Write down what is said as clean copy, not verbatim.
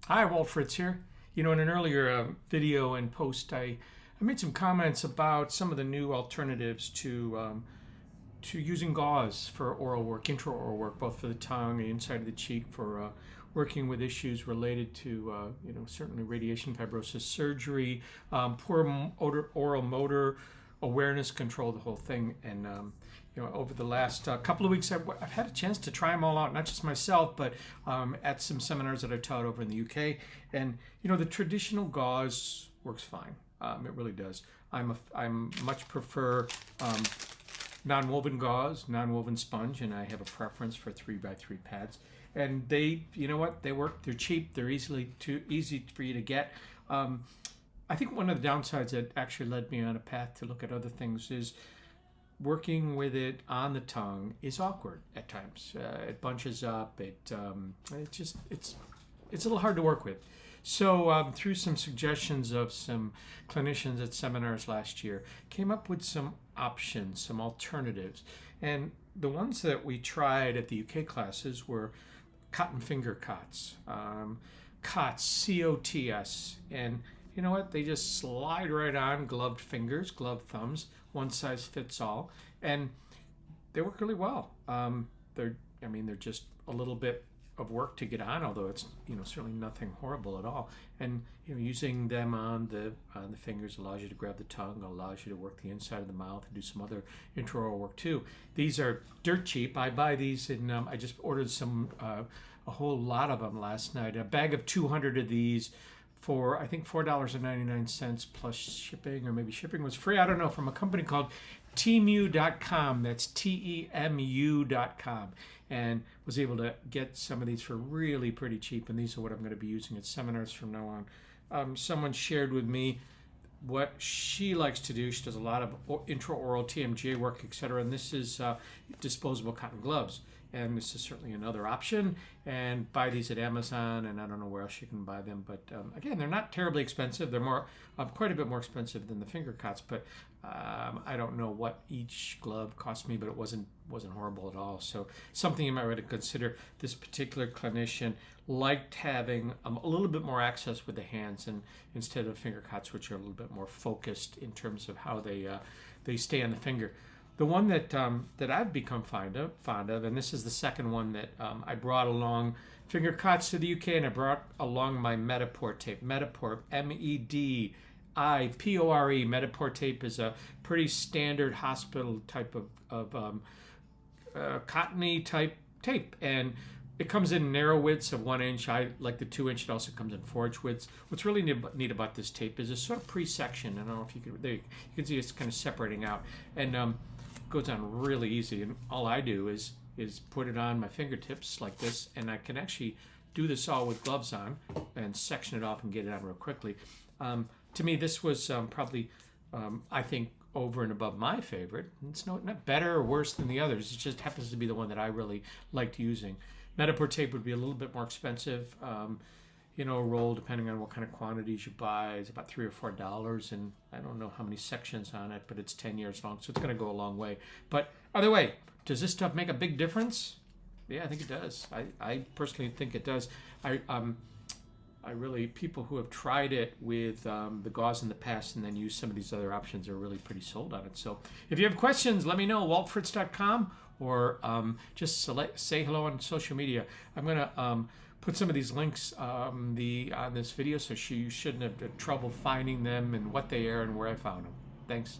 Hi, Walt Fritz here. In an earlier video and post, I made some comments about some of the new alternatives to using gauze for oral work, intraoral work, both for the tongue and inside of the cheek, for working with issues related to, certainly radiation fibrosis surgery, poor oral motor awareness control, the whole thing. And over the last couple of weeks, I've had a chance to try them all out, not just myself, but at some seminars that I taught over in the UK. And the traditional gauze works fine. It really does. I'm much prefer non-woven gauze, non-woven sponge, and I have a preference for 3x3 pads. And they, they work. They're cheap. They're easy for you to get. I think one of the downsides that actually led me on a path to look at other things is working with it on the tongue is awkward at times. It bunches up. It's a little hard to work with. So through some suggestions of some clinicians at seminars last year, came up with some options, some alternatives. And the ones that we tried at the UK classes were cotton finger cots, COTS, COTS, and you know what? They just slide right on gloved fingers, gloved thumbs, one size fits all, and they work really well. They're just a little bit of work to get on, although it's certainly nothing horrible at all. And using them on the fingers allows you to grab the tongue, allows you to work the inside of the mouth, and do some other intraoral work too. These are dirt cheap. I buy these, and I just ordered a whole lot of them last night. A bag of 200 of these for I think $4.99 plus shipping, or maybe shipping was free. I don't know, from a company called Temu.com. That's TEMU.com, and was able to get some of these for really pretty cheap. And these are what I'm going to be using at seminars from now on. Someone shared with me what she likes to do. She does a lot of intraoral TMJ work, etc. And this is disposable cotton gloves. And this is certainly another option. And buy these at Amazon, and I don't know where else you can buy them. But again, they're not terribly expensive. They're quite a bit more expensive than the finger cots. But I don't know what each glove cost me, but it wasn't horrible at all. So something you might want to consider. This particular clinician liked having a little bit more access with the hands, and instead of finger cots, which are a little bit more focused in terms of how they stay on the finger. The one that I've become fond of, and this is the second one that I brought along finger cots to the UK, and I brought along my Metapore tape. Metapore, MEDIPORE. Metapore tape is a pretty standard hospital type of cottony type tape, and it comes in narrow widths of 1 inch. I like the 2 inch. It also comes in 4 inch widths. What's really neat about this tape is it's sort of pre-section. I don't know if you can. There you can see it's kind of separating out, and goes on really easy. And all I do is put it on my fingertips like this, and I can actually do this all with gloves on and section it off and get it on real quickly. To me, this was probably, I think, over and above my favorite. It's not better or worse than the others. It just happens to be the one that I really liked using. Metapore tape would be a little bit more expensive. A roll, depending on what kind of quantities you buy, is about $3 or $4, and I don't know how many sections on it, but it's 10 years long, so it's going to go a long way. But either way, does this stuff make a big difference? Yeah, I think it does. I personally think it does. People who have tried it with the gauze in the past and then used some of these other options are really pretty sold on it. So if you have questions, let me know, waltfritz.com, or just say hello on social media. I'm going to put some of these links on this video, so you shouldn't have trouble finding them and what they are and where I found them. Thanks.